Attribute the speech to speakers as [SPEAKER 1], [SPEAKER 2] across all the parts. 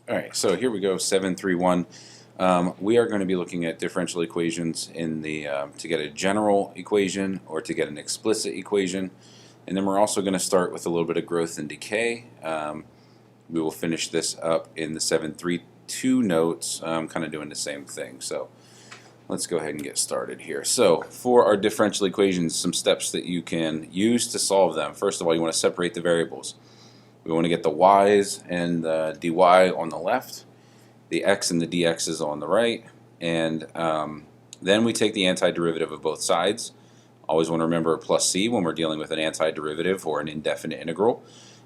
[SPEAKER 1] Alright, so here we go, 731. We are going to be looking at differential equations in the to get a general equation or to get an explicit equation. And then we're also going to start with a little bit of growth and decay. We will finish this up in the 732 notes, kind of doing the same thing. So let's go ahead and get started here. So for our differential equations, some steps that you can use to solve them. First of all, you want to separate the variables. We want to get the y's and the dy on the left, the x and the dx's on the right, and then we take the antiderivative of both sides. Always want to remember plus c when we're dealing with an antiderivative or an indefinite integral.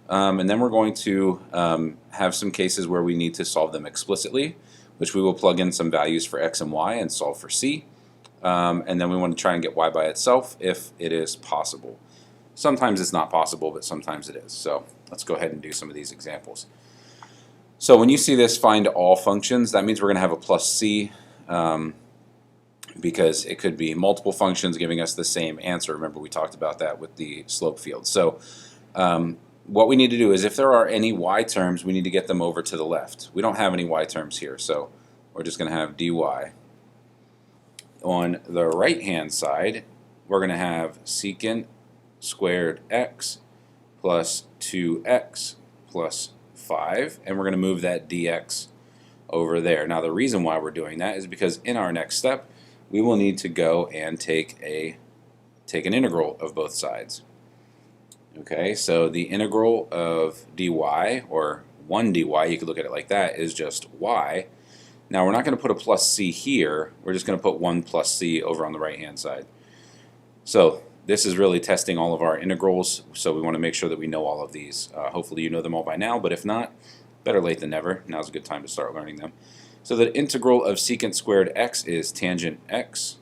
[SPEAKER 1] And then we're going to have some cases where we need to solve them explicitly, which we will plug in some values for x and y and solve for c. And then we want to try and get y by itself if it is possible. Sometimes it's not possible, but sometimes it is. So let's go ahead and do some of these examples. So when you see this find all functions, that means we're going to have a plus c because it could be multiple functions giving us the same answer. Remember, we talked about that with the slope field. So what we need to do is if there are any y terms, we need to get them over to the left. We don't have any y terms here, so we're just going to have dy. On the right hand side, we're going to have secant squared x plus 2x plus 5, and we're going to move that dx over there. Now the reason why we're doing that is because in our next step we will need to go and take an integral of both sides. Okay, so the integral of dy, or 1 dy, you could look at it like that, is just y. Now we're not going to put a plus c here, we're just going to put 1 plus c over on the right hand side. So this is really testing all of our integrals, so we want to make sure that we know all of these. Hopefully you know them all by now, but if not, better late than never. Now's a good time to start learning them. So the integral of secant squared x is tangent x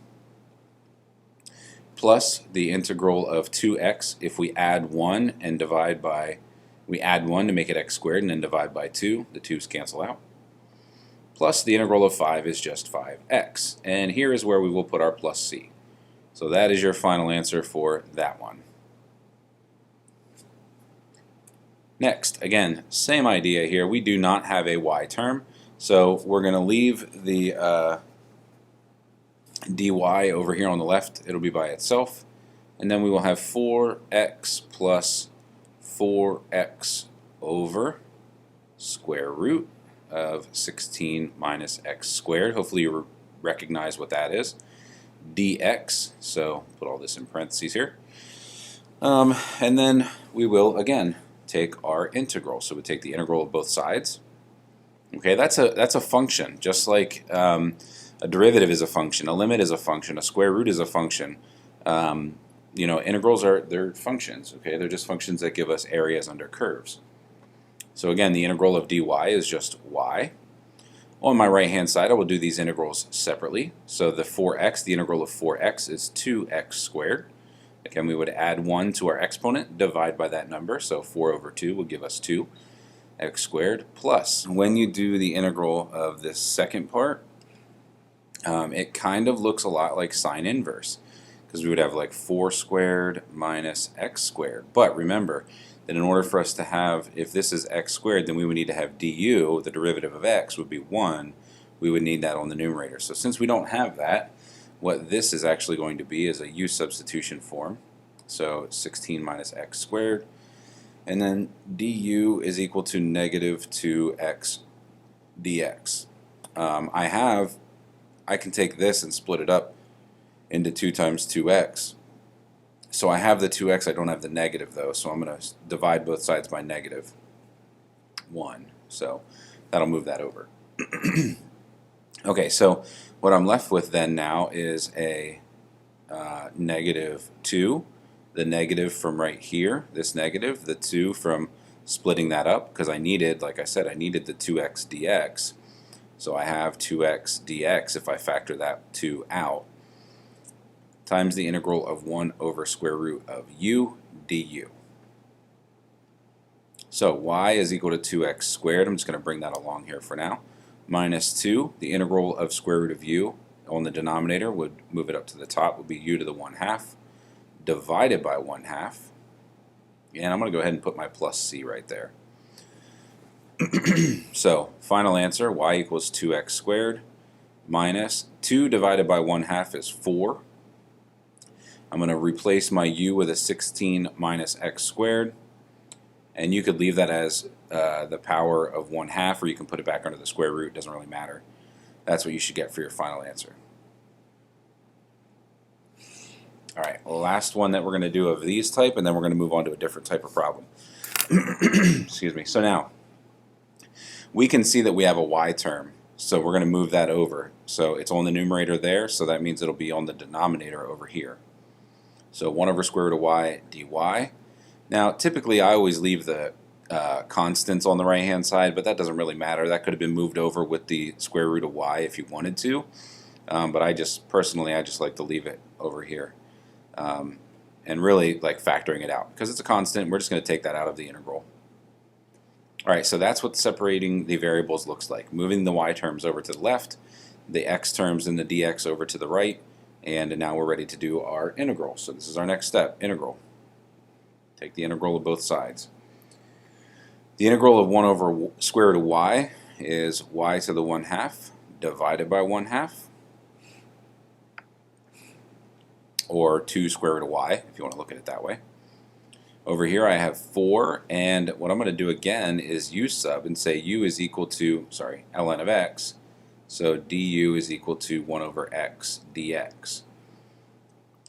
[SPEAKER 1] plus the integral of 2x if we add 1 and divide by, we add 1 to make it x squared and then divide by 2. The 2's cancel out. Plus the integral of 5 is just 5x. And here is where we will put our plus c. So that is your final answer for that one. Next, again, same idea here. We do not have a y term, so we're going to leave the dy over here on the left. It'll be by itself. And then we will have 4x plus 4x over square root of 16 minus x squared. Hopefully you recognize what that is. Dx, so put all this in parentheses here. And then we will, again, take our integral. So we take the integral of both sides. Okay, that's a function, just like a derivative is a function, a limit is a function, a square root is a function. You know, integrals they're functions. Okay, they're just functions that give us areas under curves. So again, the integral of dy is just y. On my right hand side, I will do these integrals separately. So the 4x, the integral of 4x is 2x squared. Again, we would add 1 to our exponent, divide by that number, so 4 over 2 will give us 2x squared, plus when you do the integral of this second part, it kind of looks a lot like sine inverse, because we would have like 4 squared minus x squared. But remember that in order for us to have, if this is x squared, then we would need to have du, the derivative of x, would be 1. We would need that on the numerator. So since we don't have that, what this is actually going to be is a u substitution form. So 16 minus x squared. And then du is equal to negative 2x dx. I can take this and split it up into 2 times 2x. So I have the 2x, I don't have the negative though, so I'm going to divide both sides by negative 1. So that'll move that over. Okay, so what I'm left with then now is a negative 2, the negative from right here, this negative, the 2 from splitting that up, because I needed, like I said, I needed the 2x dx. So I have 2x dx if I factor that 2 out, times the integral of 1 over square root of u du. So y is equal to 2x squared. I'm just going to bring that along here for now. Minus 2, the integral of square root of u on the denominator would move it up to the top, would be u to the 1/2 divided by 1/2. And I'm going to go ahead and put my plus c right there. So final answer, y equals 2x squared minus 2 divided by 1/2 is 4. I'm going to replace my u with a 16 minus x squared, and you could leave that as the power of 1/2, or you can put it back under the square root, doesn't really matter. That's what you should get for your final answer. Alright, last one that we're going to do of these type, and then we're going to move on to a different type of problem. Excuse me. So now, we can see that we have a y term, so we're going to move that over. So it's on the numerator there, so that means it'll be on the denominator over here. So 1 over square root of y dy. Now, typically I always leave the constants on the right hand side, but that doesn't really matter. That could have been moved over with the square root of y if you wanted to, but I just like to leave it over here. And really like factoring it out. Because it's a constant, we're just going to take that out of the integral. Alright, so that's what separating the variables looks like. Moving the y terms over to the left, the x terms and the dx over to the right, and now we're ready to do our integral. So this is our next step, integral. Take the integral of both sides. The integral of 1 over square root of y is y to the 1/2 divided by 1/2. Or 2 square root of y, if you want to look at it that way. Over here I have 4, and what I'm going to do again is u sub and say u is equal to, ln of x, so du is equal to 1 over x dx.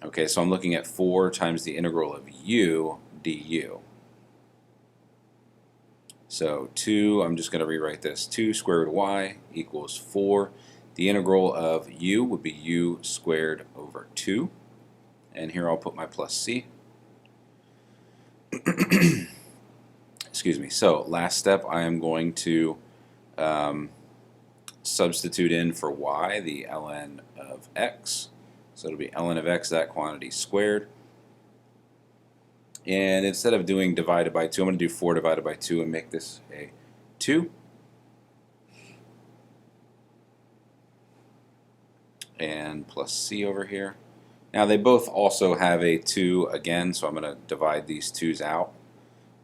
[SPEAKER 1] Okay, so I'm looking at 4 times the integral of u du. So 2, I'm just going to rewrite this, 2 square root of y equals 4. The integral of u would be u squared over 2. And here I'll put my plus c. Excuse me. So last step, I am going to substitute in for y the ln of x. So it'll be ln of x, that quantity squared. And instead of doing divided by 2, I'm going to do 4 divided by 2 and make this a 2. And plus c over here. Now they both also have a 2 again, so I'm going to divide these 2's out.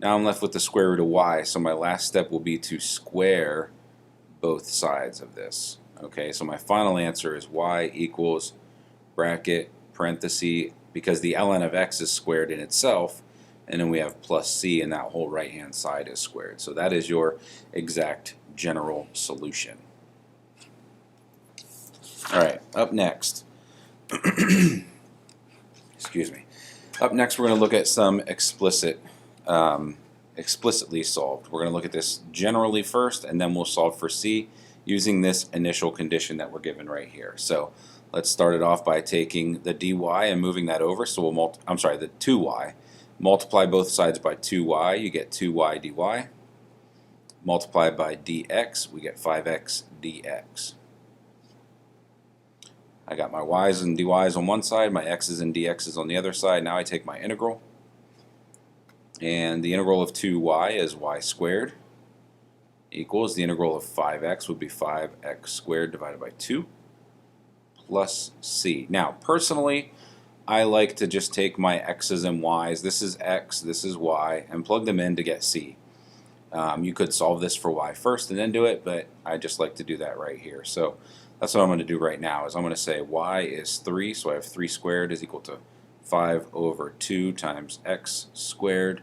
[SPEAKER 1] Now I'm left with the square root of y, so my last step will be to square both sides of this. Okay, so my final answer is y equals bracket, parenthesis, because the ln of x is squared in itself, and then we have plus c, and that whole right hand side is squared. So that is your exact general solution. Alright, up next. Excuse me. Up next, we're going to look at some explicitly solved. We're going to look at this generally first, and then we'll solve for c using this initial condition that we're given right here. So let's start it off by taking the dy and moving that over. So we'll the 2y. Multiply both sides by 2y, you get 2y dy. Multiply by dx, we get 5x dx. I got my y's and dy's on one side, my x's and dx's on the other side. Now I take my integral, and the integral of 2y is y squared equals the integral of 5x would be 5x squared divided by 2 plus c. Now personally, I like to just take my x's and y's, this is x, this is y, and plug them in to get c. You could solve this for y first and then do it, but I just like to do that right here. So that's what I'm going to do right now, is I'm going to say y is 3, so I have 3 squared is equal to 5 over 2 times x squared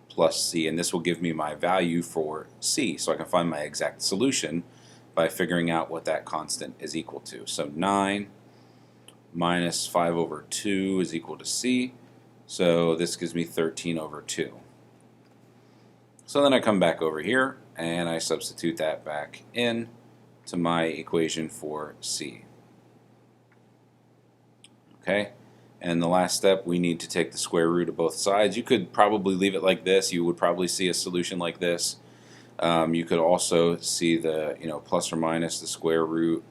[SPEAKER 1] plus c, and this will give me my value for c, so I can find my exact solution by figuring out what that constant is equal to. So 9 minus 5 over 2 is equal to c, so this gives me 13 over 2. So then I come back over here and I substitute that back in to my equation for c. Okay, and the last step, we need to take the square root of both sides. You could probably leave it like this. You would probably see a solution like this. You could also see the plus or minus the square root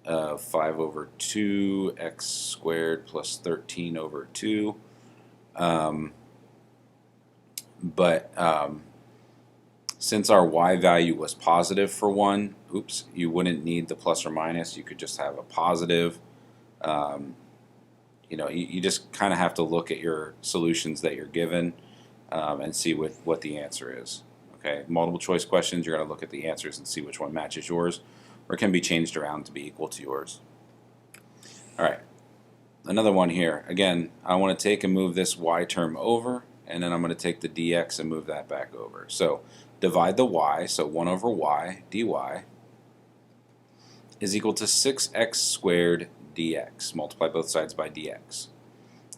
[SPEAKER 1] of 5 over 2 x squared plus 13 over 2. Since our y value was positive for 1, you wouldn't need the plus or minus. You could just have a positive. You just kind of have to look at your solutions that you're given and see what the answer is. Okay, multiple choice questions, you're going to look at the answers and see which one matches yours, or it can be changed around to be equal to yours. Alright, another one here. Again, I want to take and move this y term over, and then I'm going to take the dx and move that back over. So divide the y, so 1 over y dy is equal to 6x squared dx. Multiply both sides by dx.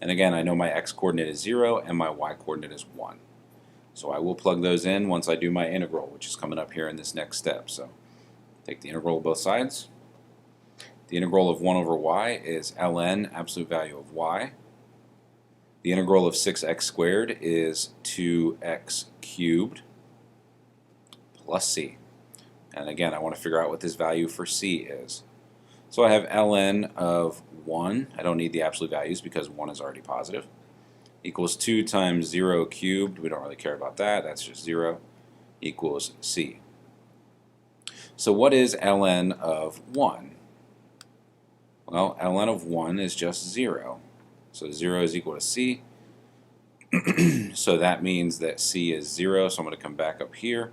[SPEAKER 1] And again, I know my x coordinate is 0 and my y coordinate is 1. So I will plug those in once I do my integral, which is coming up here in this next step. So take the integral of both sides. The integral of 1 over y is ln, absolute value of y. The integral of 6x squared is 2x cubed plus c. And again, I want to figure out what this value for c is. So I have ln of 1. I don't need the absolute values because 1 is already positive. Equals 2 times 0 cubed. We don't really care about that. That's just 0. Equals c. So what is ln of 1? Well, ln of 1 is just 0. So 0 is equal to c. So that means that c is 0. So I'm going to come back up here.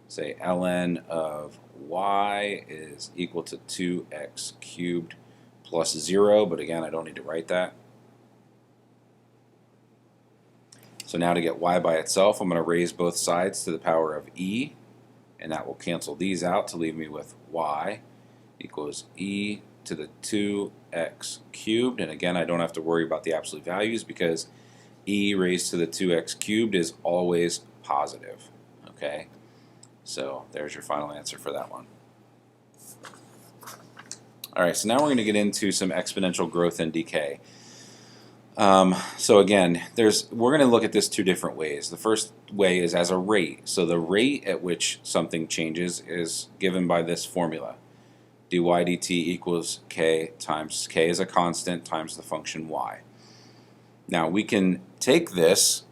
[SPEAKER 1] Say ln of y is equal to 2x cubed plus 0. But again, I don't need to write that. So now to get y by itself, I'm going to raise both sides to the power of e. And that will cancel these out to leave me with y equals e to the 2x cubed. And again, I don't have to worry about the absolute values because e raised to the 2x cubed is always positive. Okay, so there's your final answer for that one. Alright, so now we're going to get into some exponential growth and decay. So again, we're going to look at this two different ways. The first way is as a rate. So the rate at which something changes is given by this formula. dy dt equals k times k is a constant times the function y. Now we can take this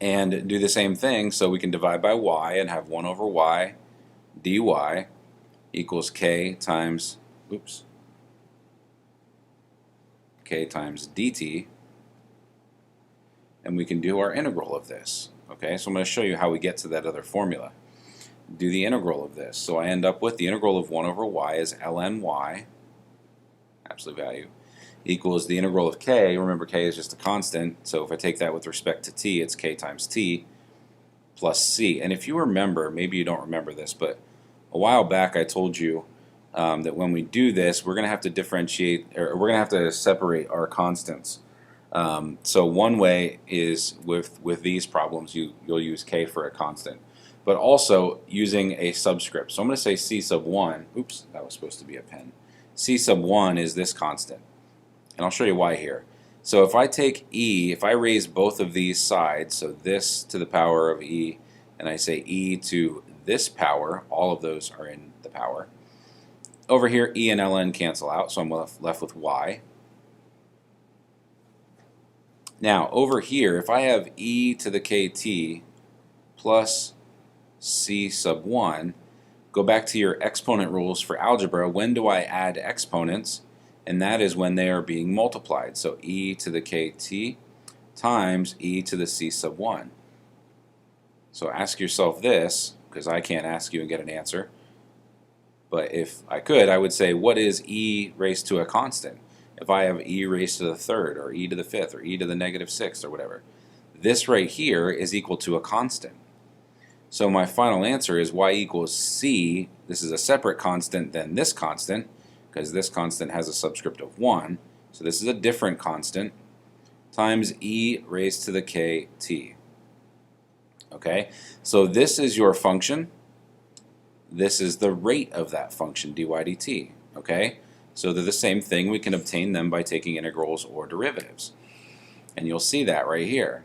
[SPEAKER 1] and do the same thing, so we can divide by y and have 1 over y dy equals k times, k times dt, and we can do our integral of this. Okay, so I'm going to show you how we get to that other formula. Do the integral of this. So I end up with the integral of 1 over y is ln y, absolute value, equals the integral of k. Remember, k is just a constant, so if I take that with respect to t, it's k times t plus c. And if you remember, maybe you don't remember this, but a while back I told you that when we do this, we're going to have to differentiate, or we're going to have to separate our constants. So one way is with these problems, you'll use k for a constant, but also using a subscript. So I'm going to say c sub 1, oops, that was supposed to be a pen. C sub 1 is this constant, and I'll show you why here. So if I take e, if I raise both of these sides, so this to the power of e, and I say e to this power, all of those are in the power. Over here, e and ln cancel out, so I'm left with y. Now, over here, if I have e to the kt plus c sub 1, go back to your exponent rules for algebra. When do I add exponents? And that is when they are being multiplied. So e to the kt times e to the c sub 1. So ask yourself this, because I can't ask you and get an answer. But if I could, I would say, what is e raised to a constant? If I have e raised to the third, or e to the fifth, or e to the negative sixth, or whatever, this right here is equal to a constant. So my final answer is y equals c. This is a separate constant than this constant, because this constant has a subscript of 1. So this is a different constant, times e raised to the kt. Okay, so this is your function. This is the rate of that function, dy dt. Okay, so they're the same thing. We can obtain them by taking integrals or derivatives. And you'll see that right here.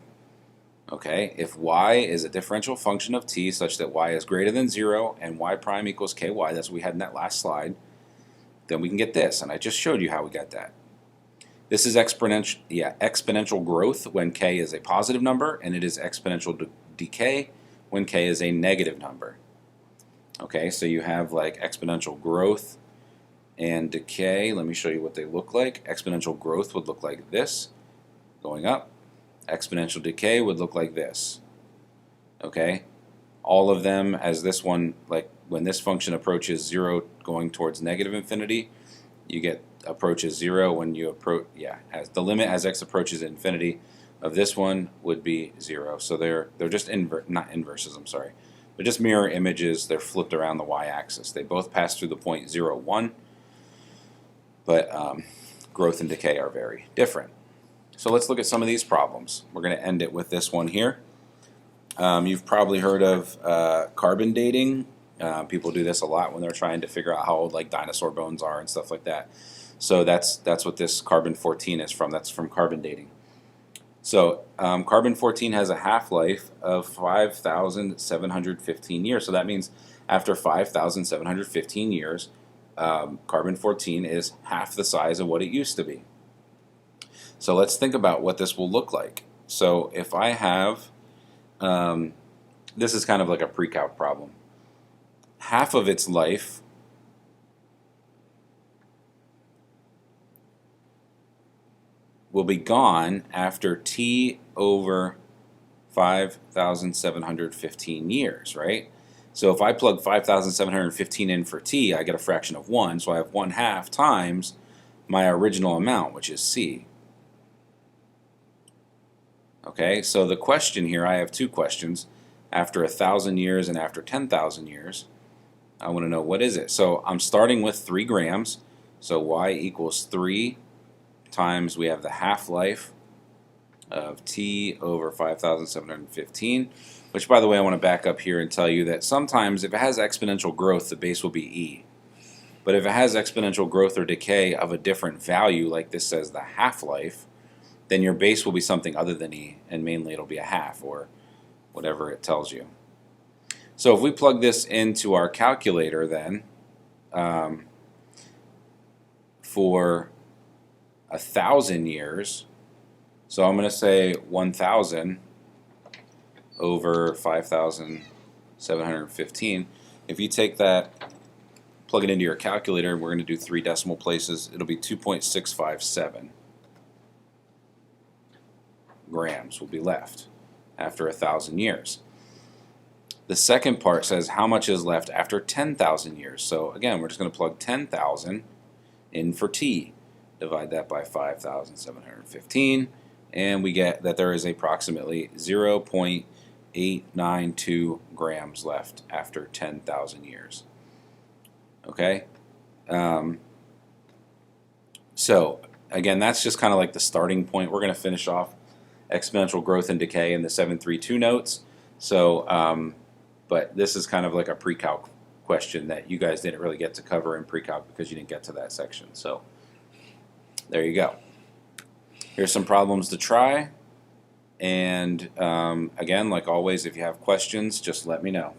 [SPEAKER 1] Okay, if y is a differential function of t such that y is greater than 0 and y prime equals ky, that's what we had in that last slide, then we can get this. And I just showed you how we got that. This is exponential growth when k is a positive number, and it is exponential decay when k is a negative number. Okay, so you have like exponential growth and decay. Let me show you what they look like. Exponential growth would look like this, going up. Exponential decay would look like this. Okay, all of them as this one, like when this function approaches 0 going towards negative infinity, you get approaches 0 when you approach, as the limit as x approaches infinity of this one would be 0. So they're just not inverses, I'm sorry. They're just mirror images. They're flipped around the y-axis. They both pass through the point 0, 1, but growth and decay are very different. So let's look at some of these problems. We're going to end it with this one here. You've probably heard of carbon dating. People do this a lot when they're trying to figure out how old like dinosaur bones are and stuff like that. So that's what this carbon-14 is from. That's from carbon dating. So carbon-14 has a half-life of 5,715 years. So that means after 5,715 years, carbon-14 is half the size of what it used to be. So let's think about what this will look like. So if I have, this is kind of like a pre-calc problem. Half of its life will be gone after t over 5,715 years, right? So if I plug 5,715 in for t, I get a fraction of 1, so I have 1/2 times my original amount, which is c. Okay, so the question here, I have two questions. After 1,000 years and after 10,000 years, I want to know what is it. So I'm starting with 3 grams, so y equals 3 times, we have the half-life of t over 5,715, which, by the way, I want to back up here and tell you that sometimes if it has exponential growth, the base will be e. But if it has exponential growth or decay of a different value, like this says the half-life, then your base will be something other than e, and mainly it'll be a half or whatever it tells you. So if we plug this into our calculator then, for 1,000 years, so I'm going to say 1,000 over 5,715. If you take that, plug it into your calculator, we're going to do 3 decimal places, it'll be 2.657 grams will be left after 1,000 years. The second part says how much is left after 10,000 years. So again, we're just going to plug 10,000 in for t. Divide that by 5,715, and we get that there is approximately 0.892 grams left after 10,000 years. Okay? So again, that's just kind of like the starting point. We're going to finish off exponential growth and decay in the 732 notes. So, but this is kind of like a pre-calc question that you guys didn't really get to cover in pre-calc because you didn't get to that section. So there you go. Here's some problems to try. And again, like always, if you have questions, just let me know.